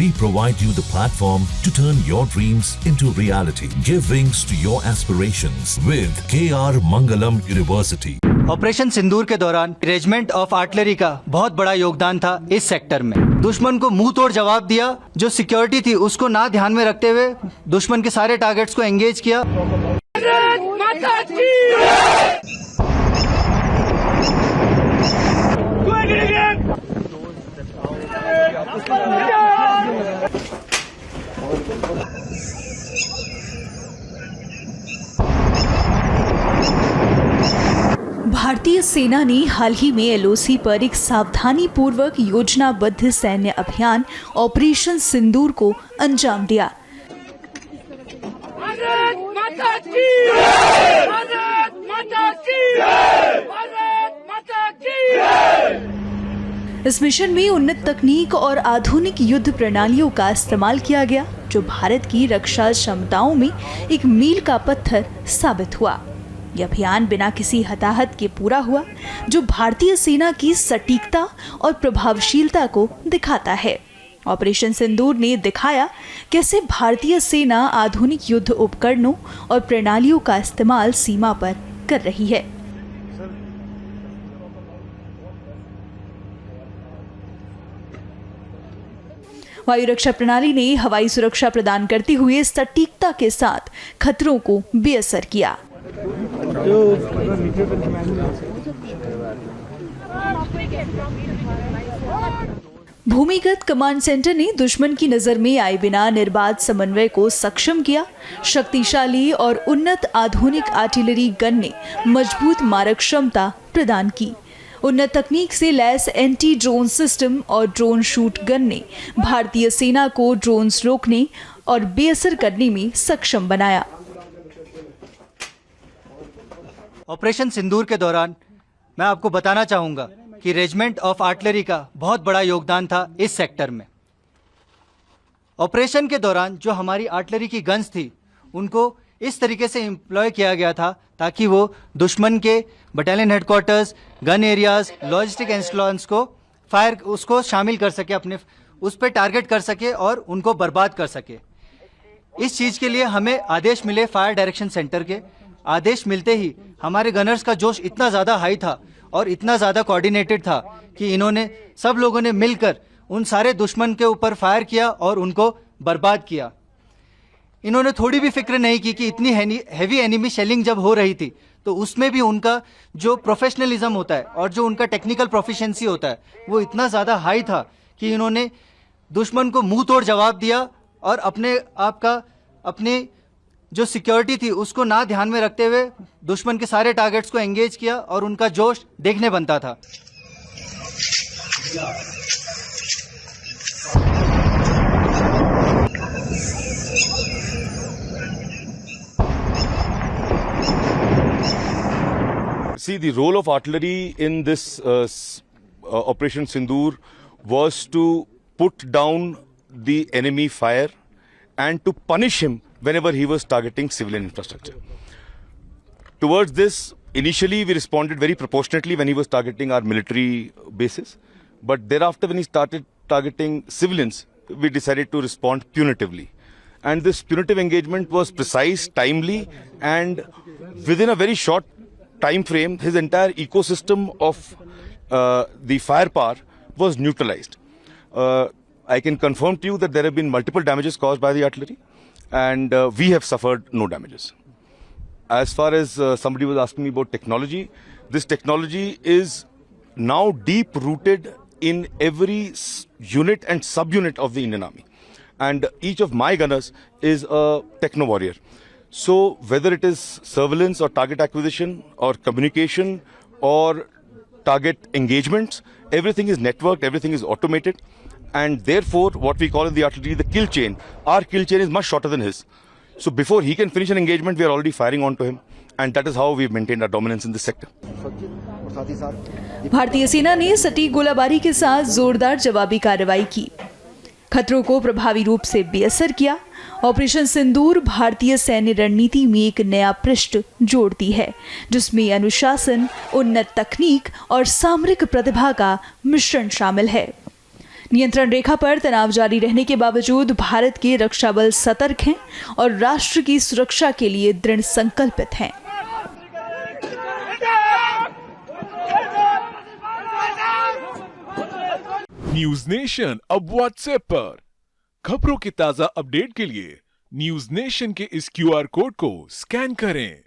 We provide you the platform to turn your dreams into reality. Give wings to your aspirations with KR Mangalam University. Operation Sindoor के दौरान regiment of artillery का बहुत बड़ा योगदान था इस सेक्टर में। दुश्मन को मुंह तोड़ जवाब दिया। जो सिक्योरिटी थी उसको ना ध्यान में रखते हुए दुश्मन के सारे टारगेट्स को एंगेज किया। भारतीय सेना ने हाल ही में एलओसी पर एक सावधानी पूर्वक योजनाबद्ध सैन्य अभियान ऑपरेशन सिंदूर को अंजाम दिया। इस मिशन में उन्नत तकनीक और आधुनिक युद्ध प्रणालियों का इस्तेमाल किया गया, जो भारत की रक्षा क्षमताओं में एक मील का पत्थर साबित हुआ। यह अभियान बिना किसी हताहत के पूरा हुआ, जो भारतीय सेना की सटीकता और प्रभावशीलता को दिखाता है। ऑपरेशन सिंदूर ने दिखाया कैसे भारतीय सेना आधुनिक युद्ध उपकरणों और प्रणालियों का इस्तेमाल सीमा पर कर रही है। वायु रक्षा प्रणाली ने हवाई सुरक्षा प्रदान करते हुए सटीकता के साथ खतरों को बेअसर किया। भूमिगत कमांड सेंटर ने दुश्मन की नजर में आए बिना निर्बाध समन्वय को सक्षम किया। शक्तिशाली और उन्नत आधुनिक आर्टिलरी गन ने मजबूत मारक क्षमता प्रदान की। उन्नत तकनीक से लैस एंटी ड्रोन सिस्टम और ड्रोन शूट गन ने भारतीय सेना को ड्रोन्स रोकने और बेअसर करने में सक्षम बनाया। ऑपरेशन सिंदूर के दौरान मैं आपको बताना चाहूंगा कि रेजिमेंट ऑफ आर्टिलरी का बहुत बड़ा योगदान था इस सेक्टर में। ऑपरेशन के दौरान जो हमारी आर्टिलरी की गन्स थी उनको इस तरीके से एम्प्लॉय किया गया था ताकि वो दुश्मन के battalion headquarters, gun areas, logistic installations को फायर उसको शामिल कर सके, अपने उस पर टारगेट कर सके और उनको बर्बाद कर सके। इस चीज़ के लिए हमें आदेश मिले फायर डायरेक्शन सेंटर के। आदेश मिलते ही हमारे गनर्स का जोश इतना ज़्यादा हाई था और इतना ज़्यादा कोऑर्डिनेटेड था कि इन्होंने सब लोगों ने मिलकर उन सारे दुश्मन के ऊपर फायर किया और उनको बर्बाद किया। इन्होंने थोड़ी भी फिक्र नहीं की कि इतनी हैवी एनिमी शेलिंग जब हो रही थी तो उसमें भी उनका जो प्रोफेशनलिज्म होता है और जो उनका टेक्निकल प्रोफिशिएंसी होता है वो इतना ज़्यादा हाई था कि इन्होंने दुश्मन को मुंह तोड़ जवाब दिया और अपने जो सिक्योरिटी थी उसको ना ध्यान में रखते हुए दुश्मन के सारे टारगेट्स को एंगेज किया और उनका जोश देखने बनता था। See, the role of artillery in this Operation Sindoor was to put down the enemy fire and to punish him whenever he was targeting civilian infrastructure. Towards this, initially we responded very proportionately when he was targeting our military bases, but thereafter when he started targeting civilians, we decided to respond punitively. And this punitive engagement was precise, timely, and within a very short time frame, his entire ecosystem of the firepower was neutralized. I can confirm to you that there have been multiple damages caused by the artillery, and we have suffered no damages. As far as somebody was asking me about technology, this technology is now deep rooted in every unit and subunit of the Indian Army, and each of my gunners is a techno warrior. So whether it is surveillance or target acquisition or communication or target engagements, everything is networked, everything is automated, and therefore what we call in the artillery the kill chain, our kill chain is much shorter than his. So before he can finish an engagement, we are already firing onto him, and that is how we've maintained our dominance in this sector. भारतीय सेना ने सटीक गोलाबारी के साथ जोरदार जवाबी कार्रवाई की, खतरों को प्रभावी रूप से बेअसर किया। ऑपरेशन सिंदूर भारतीय सैन्य रणनीति में एक नया पृष्ठ जोड़ती है, जिसमें अनुशासन, उन्नत तकनीक और सामरिक प्रतिभा का मिश्रण शामिल है। नियंत्रण रेखा पर तनाव जारी रहने के बावजूद भारत के रक्षा बल सतर्क हैं और राष्ट्र की सुरक्षा के लिए दृढ़ संकल्पित हैं। न्यूज नेशन अब व्हाट्सएप पर खबरों के ताजा अपडेट के लिए न्यूज नेशन के इस QR कोड को स्कैन करें।